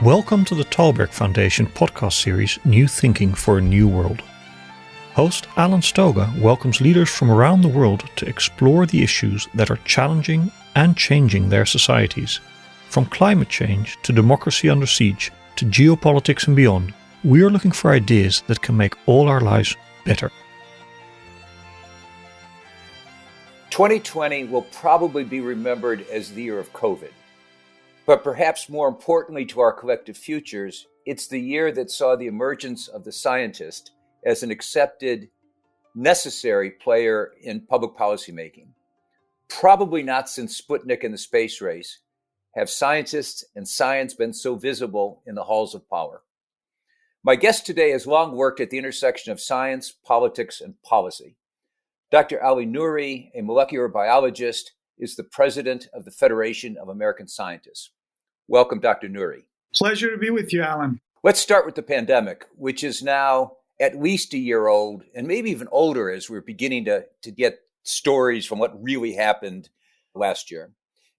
Welcome to the Thalberg Foundation podcast series New Thinking for a New World. Host Alan Stoga welcomes leaders from around the world to explore the issues that are challenging and changing their societies. From climate change to democracy under siege to geopolitics and beyond, we are looking for ideas that can make all our lives better. 2020 will probably be remembered as the year of COVID. But perhaps more importantly to our collective futures, it's the year that saw the emergence of the scientist as an accepted, necessary player in public policymaking. Probably not since Sputnik and the space race have scientists and science been so visible in the halls of power. My guest today has long worked at the intersection of science, politics, and policy. Dr. Ali Nouri, a molecular biologist, is the president of the Federation of American Scientists. Welcome, Dr. Nouri. Pleasure to be with you, Alan. Let's start with the pandemic, which is now at least a year old and maybe even older as we're beginning to get stories from what really happened last year.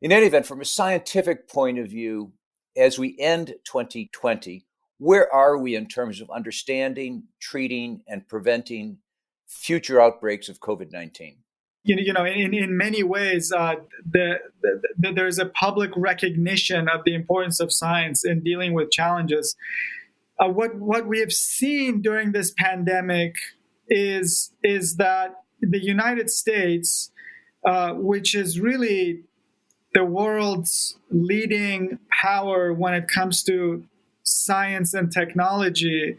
In any event, from a scientific point of view, as we end 2020, where are we in terms of understanding, treating, and preventing future outbreaks of COVID-19? In many ways, there's a public recognition of the importance of science in dealing with challenges. What we have seen during this pandemic is that the United States, which is really the world's leading power when it comes to science and technology,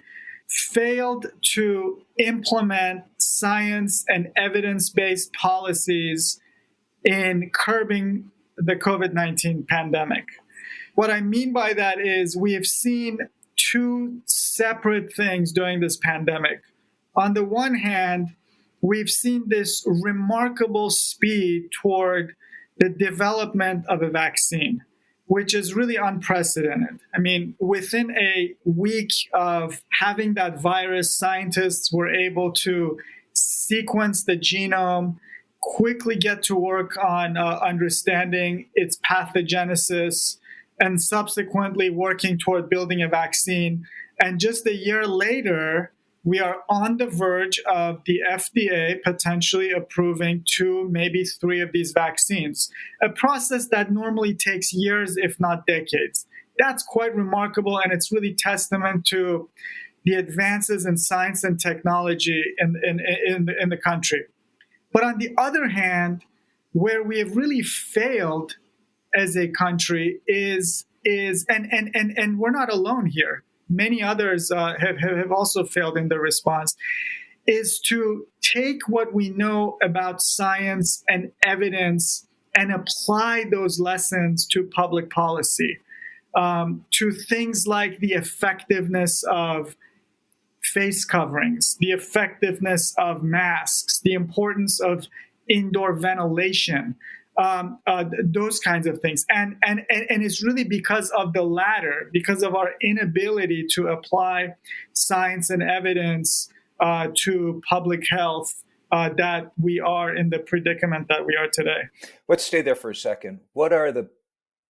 failed to implement science and evidence-based policies in curbing the COVID-19 pandemic. What I mean by that is we have seen two separate things during this pandemic. On the one hand, we've seen this remarkable speed toward the development of a vaccine, which is really unprecedented. I mean, within a week of having that virus, scientists were able to sequence the genome, quickly get to work on understanding its pathogenesis, and subsequently working toward building a vaccine. And just a year later, we are on the verge of the FDA potentially approving 2, maybe 3 of these vaccines, a process that normally takes years, if not decades. That's quite remarkable, and it's really testament to the advances in science and technology in the country. But on the other hand, where we have really failed as a country is and we're not alone here. Many others have also failed in their response, is to take what we know about science and evidence and apply those lessons to public policy, to things like the effectiveness of face coverings, the effectiveness of masks, the importance of indoor ventilation, those kinds of things. And it's really because of the latter, because of our inability to apply science and evidence to public health, that we are in the predicament that we are today. Let's stay there for a second. What are the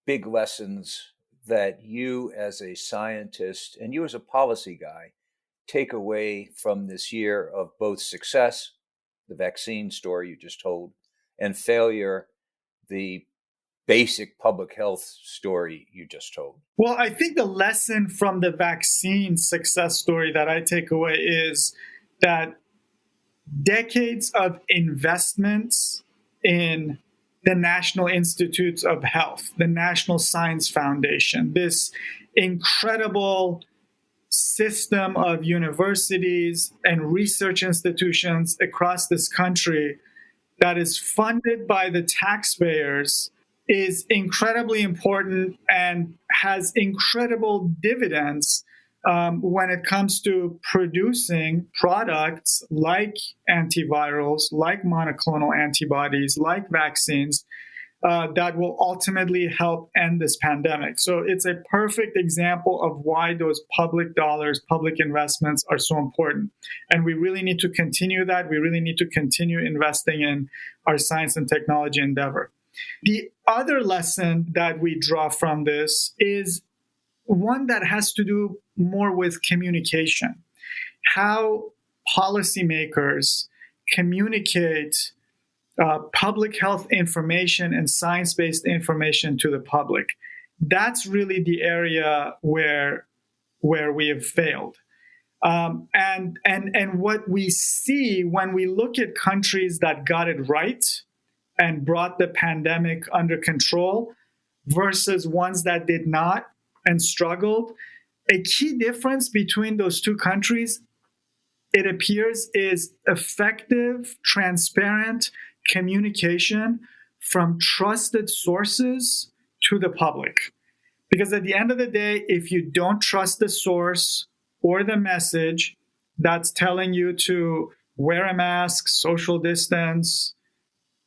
big lessons that you as a scientist and you as a policy guy take away from this year of both success, the vaccine story you just told, and failure, the basic public health story you just told? Well, I think the lesson from the vaccine success story that I take away is that decades of investments in the National Institutes of Health, the National Science Foundation, this incredible system of universities and research institutions across this country that is funded by the taxpayers, is incredibly important and has incredible dividends when it comes to producing products like antivirals, like monoclonal antibodies, like vaccines, that will ultimately help end this pandemic. So it's a perfect example of why those public dollars, public investments are so important. And we really need to continue that. We really need to continue investing in our science and technology endeavor. The other lesson that we draw from this is one that has to do more with communication, how policymakers communicate public health information and science-based information to the public. That's really the area where we have failed. And what we see when we look at countries that got it right and brought the pandemic under control versus ones that did not and struggled, a key difference between those two countries, it appears, is effective, transparent communication from trusted sources to the public. Because at the end of the day, if you don't trust the source or the message that's telling you to wear a mask, social distance,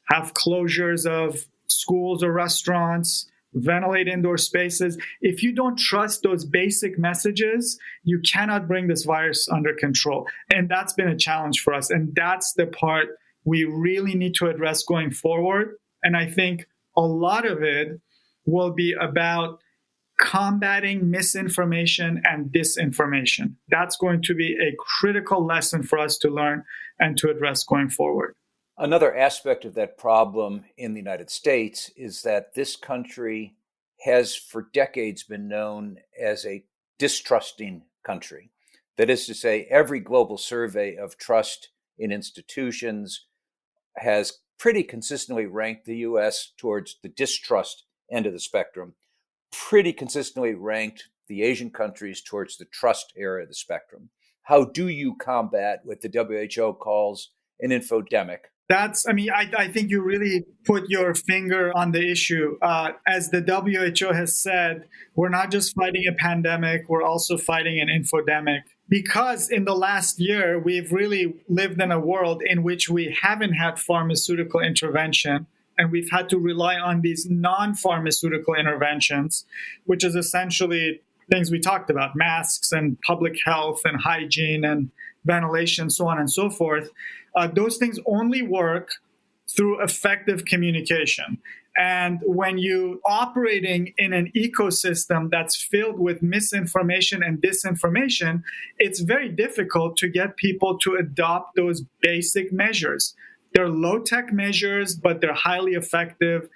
have closures of schools or restaurants, ventilate indoor spaces, if you don't trust those basic messages, you cannot bring this virus under control. And that's been a challenge for us. And that's the part we really need to address going forward. And I think a lot of it will be about combating misinformation and disinformation. That's going to be a critical lesson for us to learn and to address going forward. Another aspect of that problem in the United States is that this country has for decades been known as a distrusting country. That is to say, every global survey of trust in institutions has pretty consistently ranked the US towards the distrust end of the spectrum, pretty consistently ranked the Asian countries towards the trust area of the spectrum. How do you combat what the WHO calls an infodemic? I think you really put your finger on the issue. As the WHO has said, we're not just fighting a pandemic, we're also fighting an infodemic. Because in the last year, we've really lived in a world in which we haven't had pharmaceutical intervention, and we've had to rely on these non-pharmaceutical interventions, which is essentially things we talked about, masks and public health and hygiene and ventilation, so on and so forth. Those things only work through effective communication. And when you operating in an ecosystem that's filled with misinformation and disinformation, it's very difficult to get people to adopt those basic measures. They're low-tech measures, but they're highly effective.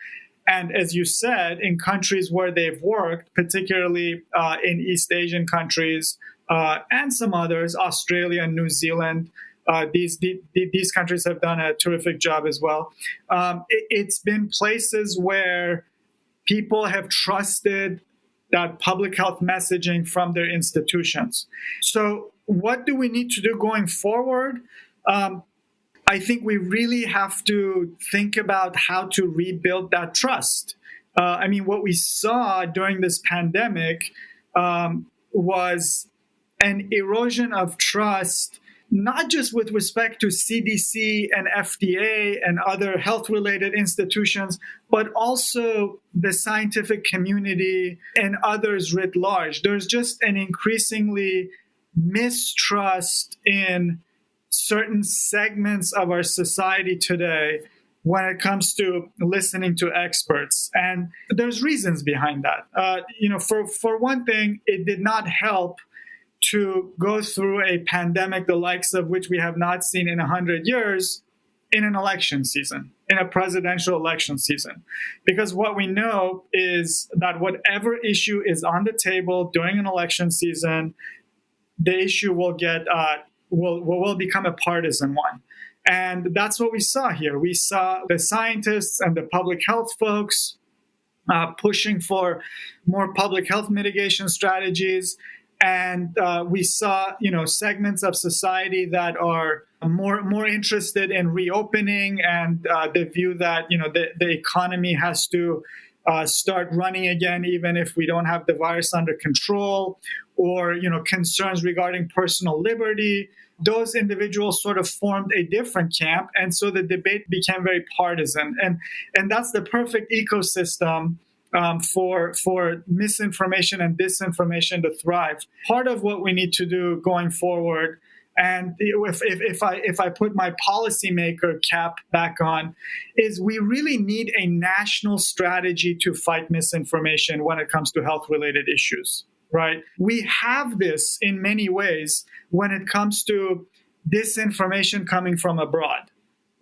And as you said, in countries where they've worked, particularly in East Asian countries and some others, Australia and New Zealand, these countries have done a terrific job as well. It's been places where people have trusted that public health messaging from their institutions. So what do we need to do going forward? I think we really have to think about how to rebuild that trust. What we saw during this pandemic was an erosion of trust, not just with respect to CDC and FDA and other health-related institutions, but also the scientific community and others writ large. There's just an increasingly mistrust in certain segments of our society today when it comes to listening to experts. And there's reasons behind that. For one thing, it did not help to go through a pandemic the likes of which we have not seen in 100 years in an election season, in a presidential election season. Because what we know is that whatever issue is on the table during an election season, the issue will become a partisan one. And that's what we saw here. We saw the scientists and the public health folks pushing for more public health mitigation strategies. And we saw, segments of society that are more interested in reopening and the view that, the economy has to start running again, even if we don't have the virus under control, or, concerns regarding personal liberty. Those individuals sort of formed a different camp. And so the debate became very partisan. And that's the perfect ecosystem for misinformation and disinformation to thrive. Part of what we need to do going forward, and if I put my policymaker cap back on, is we really need a national strategy to fight misinformation when it comes to health-related issues. right? We have this in many ways when it comes to disinformation coming from abroad,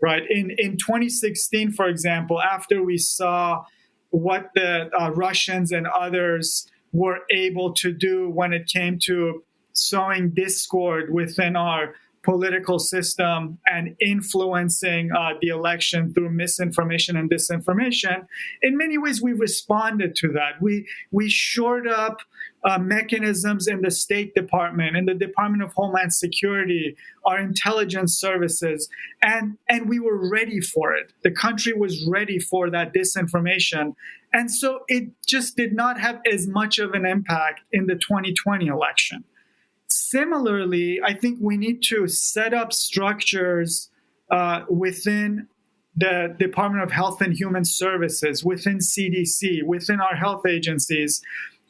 right? In 2016, for example, after we saw what the Russians and others were able to do when it came to sowing discord within our political system and influencing the election through misinformation and disinformation, in many ways we responded to that. We shored up mechanisms in the State Department, in the Department of Homeland Security, our intelligence services, and we were ready for it. The country was ready for that disinformation. And so it just did not have as much of an impact in the 2020 election. Similarly, I think we need to set up structures within the Department of Health and Human Services, within CDC, within our health agencies,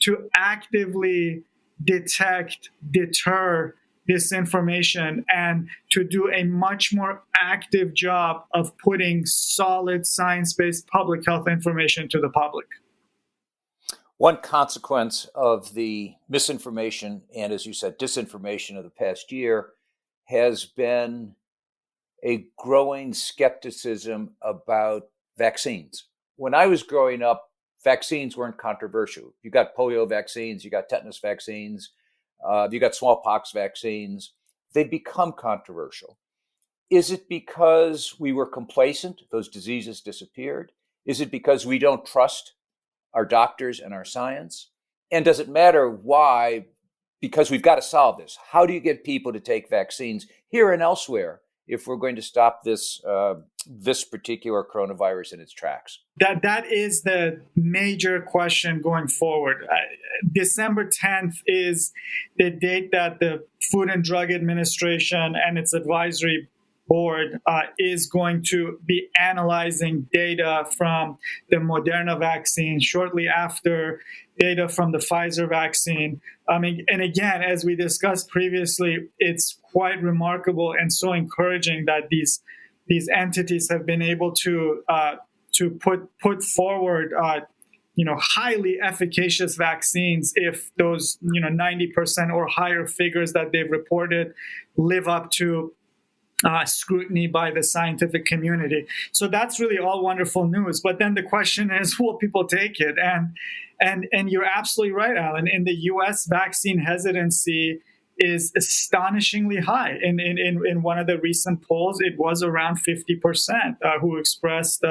to actively detect, deter disinformation, and to do a much more active job of putting solid science-based public health information to the public. One consequence of the misinformation and, as you said, disinformation of the past year has been a growing skepticism about vaccines. When I was growing up, vaccines weren't controversial. You got polio vaccines, you got tetanus vaccines, you got smallpox vaccines. They become controversial. Is it because we were complacent? Those diseases disappeared? Is it because we don't trust our doctors and our science? And does it matter why? Because we've got to solve this. How do you get people to take vaccines here and elsewhere if we're going to stop this this particular coronavirus in its tracks? That is the major question going forward. December 10th is the date that the Food and Drug Administration and its advisory board is going to be analyzing data from the Moderna vaccine, shortly after data from the Pfizer vaccine. And again, as we discussed previously, it's quite remarkable and so encouraging that these entities have been able to put forward highly efficacious vaccines if those 90% or higher figures that they've reported live up to scrutiny by the scientific community. So that's really all wonderful news. But then the question is, will people take it? And you're absolutely right, Alan. In the U.S., vaccine hesitancy is astonishingly high. In one of the recent polls, it was around 50% who expressed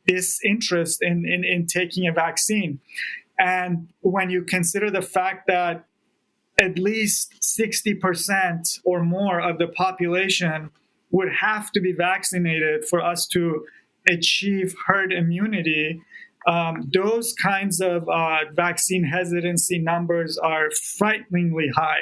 disinterest in taking a vaccine. And when you consider the fact that at least 60% or more of the population would have to be vaccinated for us to achieve herd immunity, those kinds of vaccine hesitancy numbers are frighteningly high.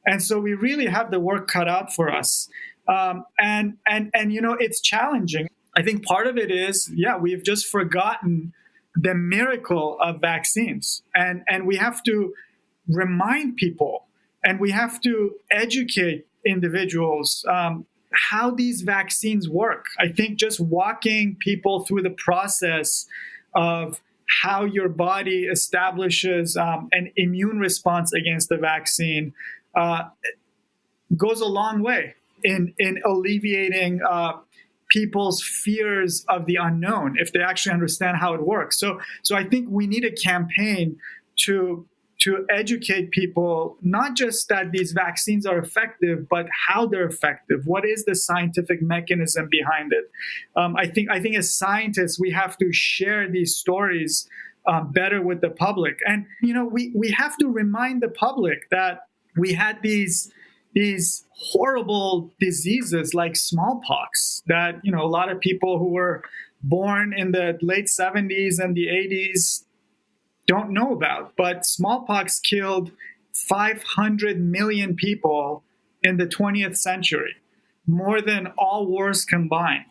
And so we really have the work cut out for us. And it's challenging. I think part of it is, we've just forgotten the miracle of vaccines. And we have to remind people, and we have to educate individuals how these vaccines work. I think just walking people through the process of how your body establishes an immune response against the vaccine goes a long way in alleviating people's fears of the unknown if they actually understand how it works. So I think we need a campaign to educate people, not just that these vaccines are effective, but how they're effective. What is the scientific mechanism behind it? I think as scientists, we have to share these stories better with the public. And, we have to remind the public that we had these horrible diseases like smallpox that, a lot of people who were born in the late 70s and the 80s don't know about. But smallpox killed 500 million people in the 20th century, more than all wars combined.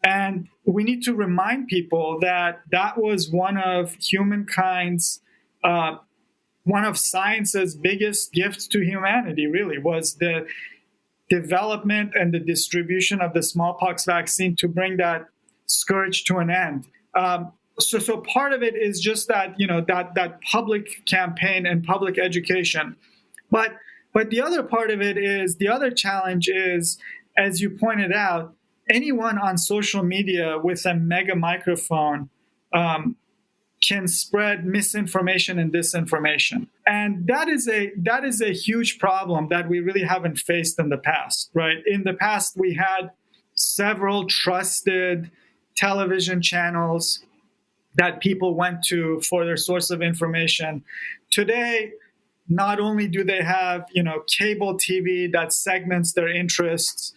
And we need to remind people that was one of humankind's, one of science's biggest gifts to humanity, really, was the development and the distribution of the smallpox vaccine to bring that scourge to an end. So part of it is just that, that public campaign and public education. But the other part of it is, the other challenge is, as you pointed out, anyone on social media with a mega microphone can spread misinformation and disinformation. And that is a huge problem that we really haven't faced in the past, right? In the past, we had several trusted television channels that people went to for their source of information. Today, not only do they have, cable TV that segments their interests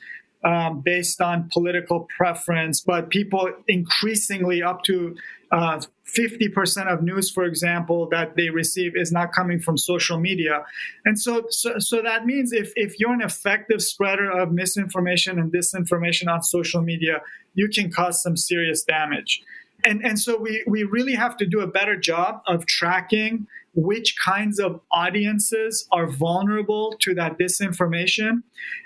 based on political preference, but people increasingly, up to 50% of news, for example, that they receive is not coming from social media. And so that means if you're an effective spreader of misinformation and disinformation on social media, you can cause some serious damage. And so we really have to do a better job of tracking which kinds of audiences are vulnerable to that disinformation.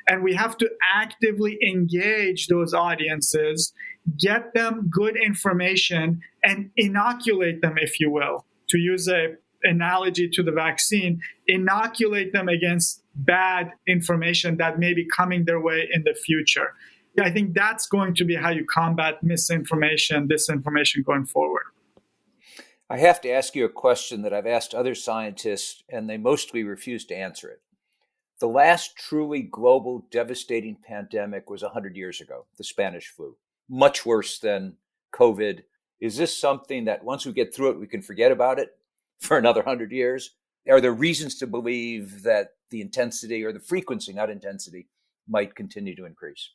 And we have to actively engage those audiences, get them good information, and inoculate them, if you will, to use an analogy to the vaccine, inoculate them against bad information that may be coming their way in the future. I think that's going to be how you combat misinformation, disinformation going forward. I have to ask you a question that I've asked other scientists, and they mostly refuse to answer it. The last truly global devastating pandemic was 100 years ago, the Spanish flu. Much worse than COVID. Is this something that once we get through it, we can forget about it for another 100 years? Are there reasons to believe that the intensity, or the frequency, not intensity, might continue to increase?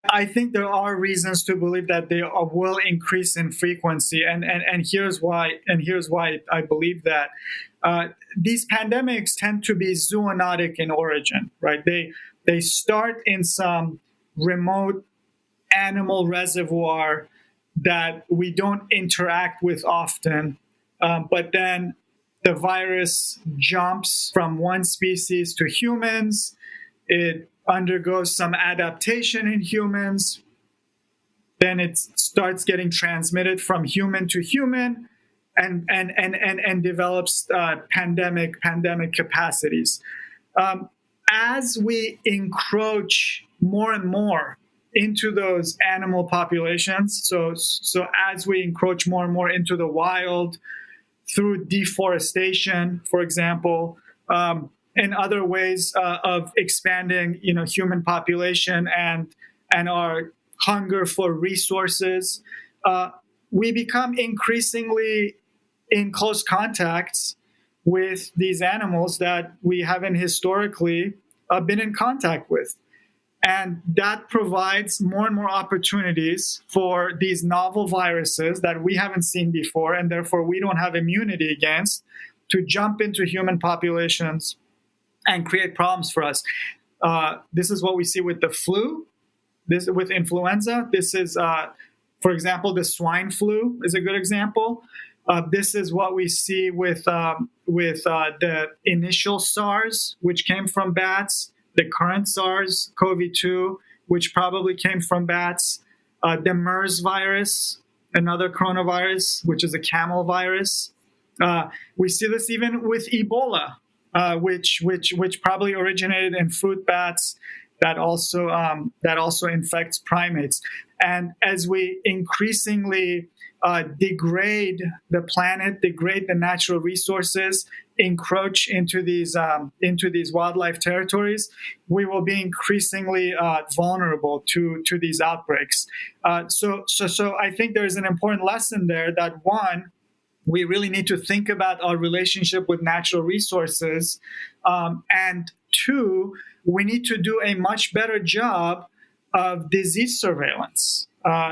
I think there are reasons to believe that they will increase in frequency, and here's why. I believe that these pandemics tend to be zoonotic in origin, right? They start in some remote animal reservoir that we don't interact with often, but then the virus jumps from one species to humans. It undergoes some adaptation in humans. Then it starts getting transmitted from human to human and develops pandemic capacities. As we encroach more and more into those animal populations, so as we encroach more and more into the wild through deforestation, for example, and other ways of expanding, human population and our hunger for resources, we become increasingly in close contacts with these animals that we haven't historically been in contact with. And that provides more and more opportunities for these novel viruses that we haven't seen before, and therefore we don't have immunity against, to jump into human populations and create problems for us. This is what we see with the flu, with influenza. This is, for example, the swine flu is a good example. This is what we see with the initial SARS, which came from bats, the current SARS-CoV-2, which probably came from bats, the MERS virus, another coronavirus, which is a camel virus. We see this even with Ebola, which probably originated in fruit bats that also infects primates. And as we increasingly degrade the planet, degrade the natural resources, encroach into these wildlife territories, we will be increasingly vulnerable to these outbreaks. So I think there's an important lesson there that, one, we really need to think about our relationship with natural resources, and two, we need to do a much better job of disease surveillance.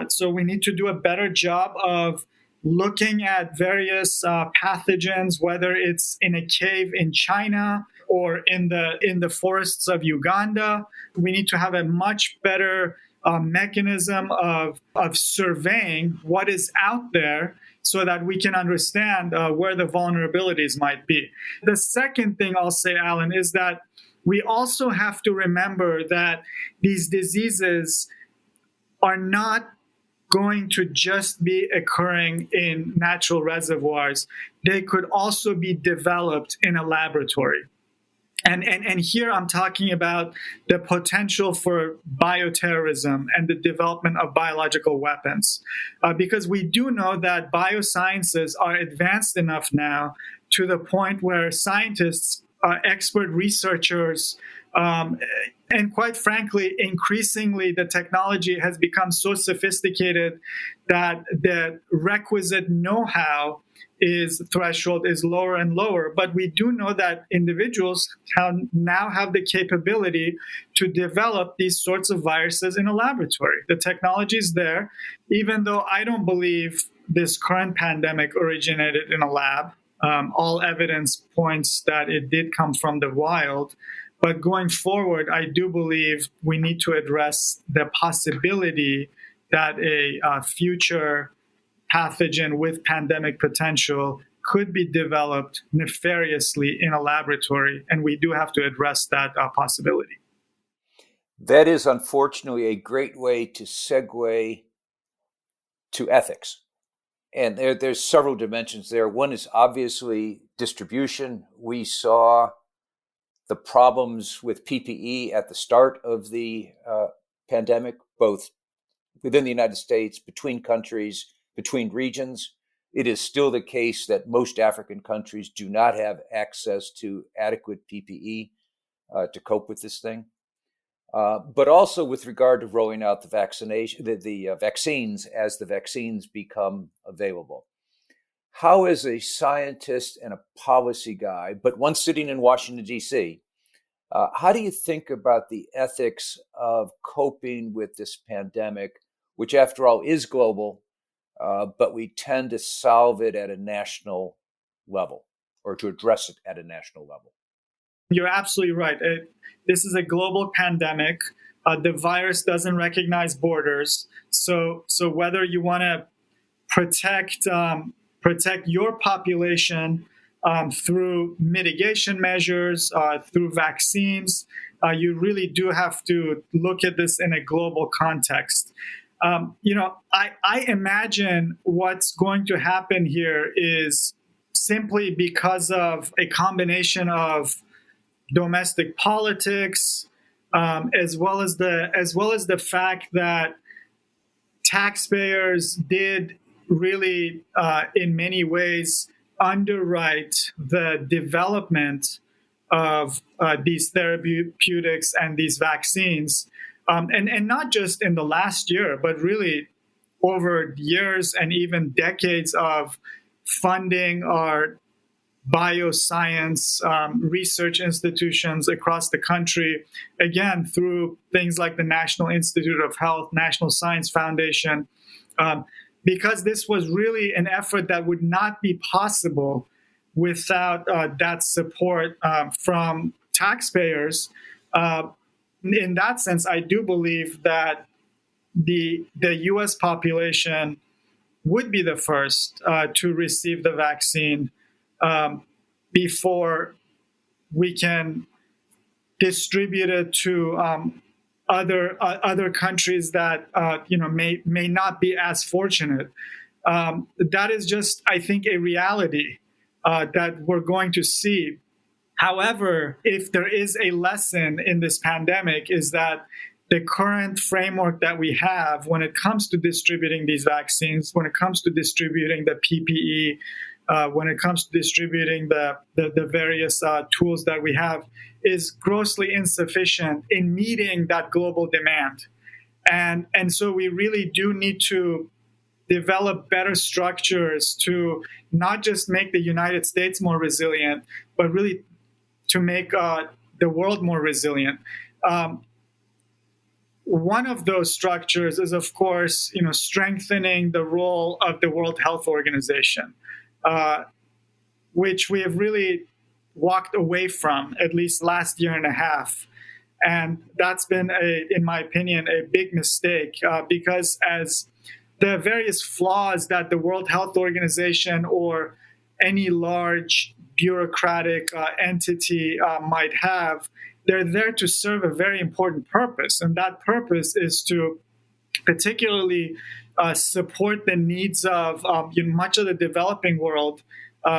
So we need to do a better job of looking at various pathogens, whether it's in a cave in China or in the forests of Uganda. We need to have a much better mechanism of surveying what is out there so that we can understand where the vulnerabilities might be. The second thing I'll say, Alan, is that we also have to remember that these diseases are not going to just be occurring in natural reservoirs. They could also be developed in a laboratory. And here I'm talking about the potential for bioterrorism and the development of biological weapons. Because we do know that biosciences are advanced enough now to the point where scientists, expert researchers, and quite frankly, increasingly, the technology has become so sophisticated that the requisite know-how threshold is lower and lower. But we do know that individuals now have the capability to develop these sorts of viruses in a laboratory. The technology is there, even though I don't believe this current pandemic originated in a lab. All evidence points that it did come from the wild. But going forward, I do believe we need to address the possibility that a future pathogen with pandemic potential could be developed nefariously in a laboratory, and we do have to address that possibility. That is unfortunately a great way to segue to ethics. And there's several dimensions there. One is obviously distribution. We saw the problems with PPE at the start of the pandemic, both within the United States, between countries, between regions. It is still the case that most African countries do not have access to adequate PPE to cope with this thing. But also with regard to rolling out the vaccines as the vaccines become available. How, as a scientist and a policy guy, but one sitting in Washington, D.C., how do you think about the ethics of coping with this pandemic, which after all is global, but we tend to solve it at a national level or to address it at a national level? You're absolutely right. This is a global pandemic. The virus doesn't recognize borders. So whether you want to protect your population through mitigation measures, through vaccines, you really do have to look at this in a global context. I imagine what's going to happen here is simply because of a combination of domestic politics, as well as the fact that taxpayers did really, in many ways, underwrite the development of these therapeutics and these vaccines, and not just in the last year, but really over years and even decades of funding our bioscience research institutions across the country, again, through things like the National Institute of Health, National Science Foundation, because this was really an effort that would not be possible without that support from taxpayers. In that sense, I do believe that the U.S. population would be the first to receive the vaccine before we can distribute it to other countries that may not be as fortunate. That is just, I think, a reality that we're going to see. However, if there is a lesson in this pandemic, is that the current framework that we have when it comes to distributing these vaccines, when it comes to distributing the PPE, when it comes to distributing the various tools that we have, is grossly insufficient in meeting that global demand. And so we really do need to develop better structures to not just make the United States more resilient, but really to make the world more resilient. One of those structures is, of course, strengthening the role of the World Health Organization, which we have really walked away from, at least last year and a half. And that's been, in my opinion, a big mistake, because as the various flaws that the World Health Organization or any large bureaucratic entity might have, they're there to serve a very important purpose. And that purpose is to particularly support the needs of much of the developing world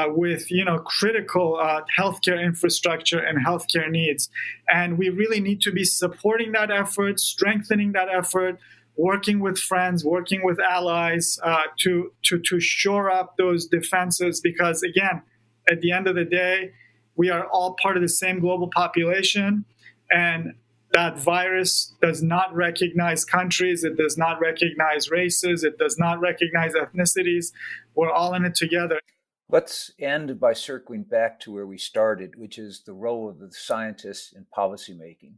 with critical healthcare infrastructure and healthcare needs. And we really need to be supporting that effort, strengthening that effort, working with friends, working with allies to shore up those defenses. Because again, at the end of the day, we are all part of the same global population, and that virus does not recognize countries, it does not recognize races, it does not recognize ethnicities. We're all in it together. Let's end by circling back to where we started, which is the role of the scientists in policymaking.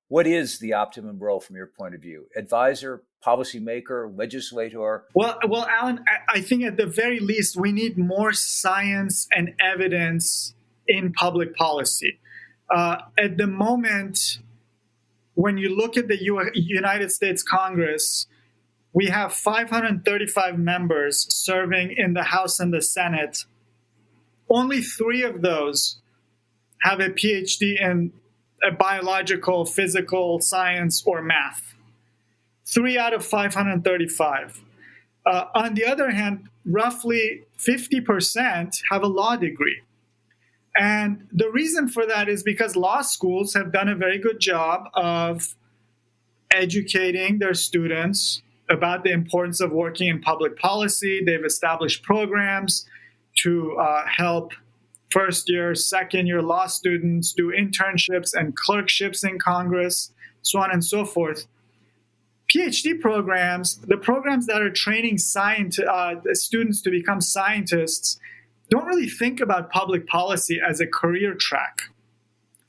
What is the optimum role from your point of view? Advisor, policymaker, legislator? Well, Alan, I think at the very least, we need more science and evidence in public policy. At the moment, when you look at the United States Congress, we have 535 members serving in the House and the Senate. Only 3 of those have a PhD in biological, physical science, or math. 3 out of 535. On the other hand, roughly 50% have a law degree. And the reason for that is because law schools have done a very good job of educating their students about the importance of working in public policy. They've established programs to help first-year, second-year law students do internships and clerkships in Congress, so on and so forth. PhD programs, the programs that are training students to become scientists, don't really think about public policy as a career track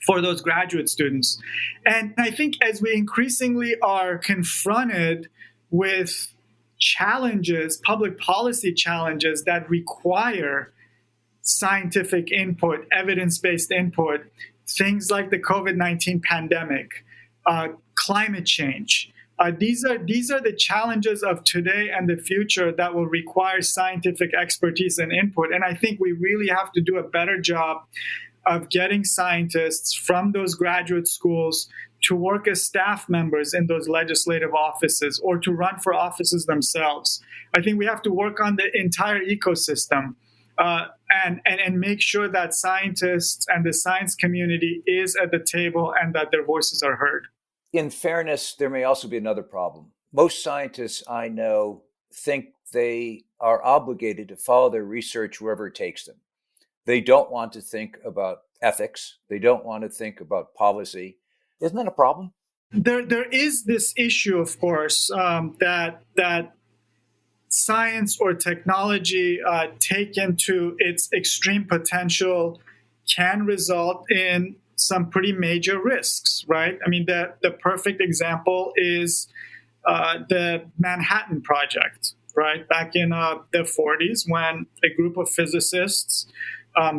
for those graduate students. And I think as we increasingly are confronted with challenges, public policy challenges that require scientific input, evidence-based input, things like the COVID-19 pandemic, climate change. These are the challenges of today and the future that will require scientific expertise and input. And I think we really have to do a better job of getting scientists from those graduate schools to work as staff members in those legislative offices or to run for offices themselves. I think we have to work on the entire ecosystem and make sure that scientists and the science community is at the table and that their voices are heard. In fairness, there may also be another problem. Most scientists I know think they are obligated to follow their research wherever it takes them. They don't want to think about ethics. They don't want to think about policy. Isn't that a problem? There is this issue, of course, that science or technology taken to its extreme potential can result in some pretty major risks, right? I mean, the perfect example is the Manhattan Project, right? Back in the 40s, when a group of physicists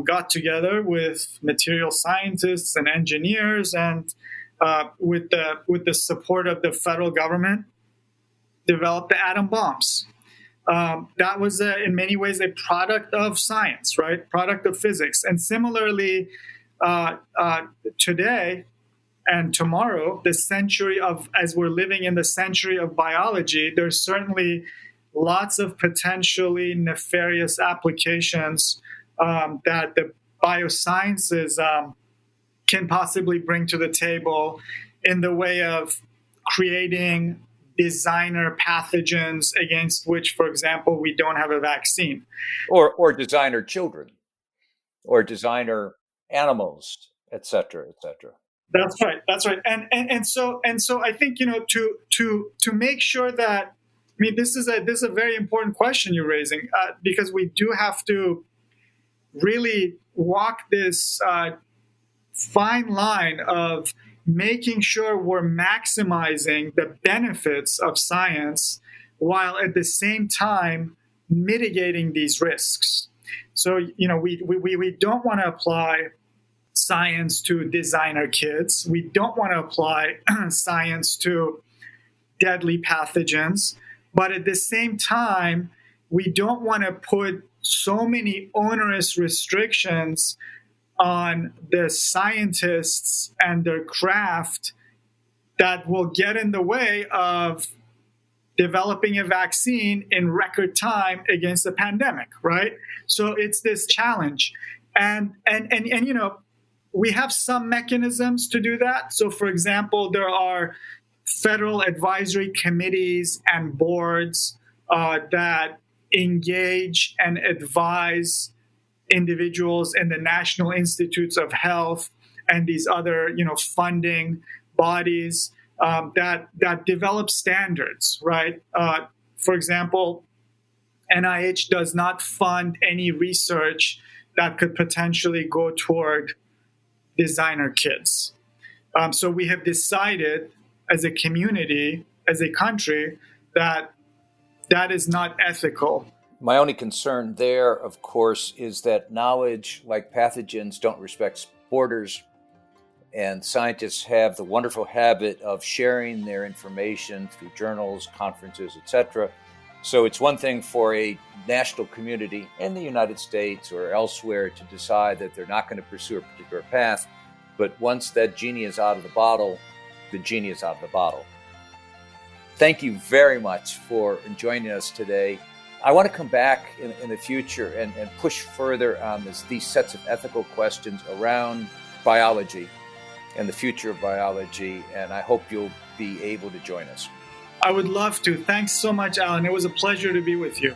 got together with material scientists and engineers and with the support of the federal government, developed the atom bombs. That was, in many ways, a product of science, right? Product of physics. And similarly, today and tomorrow, as we're living in the century of biology, there's certainly lots of potentially nefarious applications that the biosciences can possibly bring to the table in the way of creating designer pathogens against which, for example, we don't have a vaccine. Or designer children, or designer animals, et cetera, et cetera. That's right. And so I think, to make sure that, I mean, this is a very important question you're raising, because we do have to really walk this fine line of making sure we're maximizing the benefits of science while at the same time mitigating these risks. So, we don't want to apply science to designer kids. We don't want to apply science to deadly pathogens. But at the same time, we don't want to put so many onerous restrictions on the scientists and their craft that will get in the way of developing a vaccine in record time against the pandemic, right? So it's this challenge. And we have some mechanisms to do that. So, for example, there are federal advisory committees and boards that engage and advise individuals in the National Institutes of Health and these other, funding bodies that develop standards, right? For example, NIH does not fund any research that could potentially go toward designer kits. So we have decided as a community, as a country, that is not ethical. My only concern there, of course, is that knowledge, like pathogens, don't respect borders. And scientists have the wonderful habit of sharing their information through journals, conferences, etc. So it's one thing for a national community in the United States or elsewhere to decide that they're not going to pursue a particular path. But once that genie is out of the bottle, the genie is out of the bottle. Thank you very much for joining us today. I want to come back in the future and push further on these sets of ethical questions around biology and the future of biology, and I hope you'll be able to join us. I would love to. Thanks so much, Alan. It was a pleasure to be with you.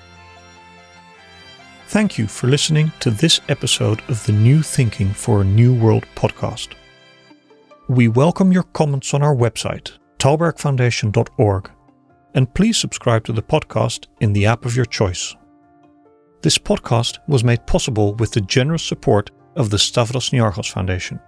Thank you for listening to this episode of the New Thinking for a New World podcast. We welcome your comments on our website, tallbergfoundation.org, and please subscribe to the podcast in the app of your choice. This podcast was made possible with the generous support of the Stavros Niarchos Foundation.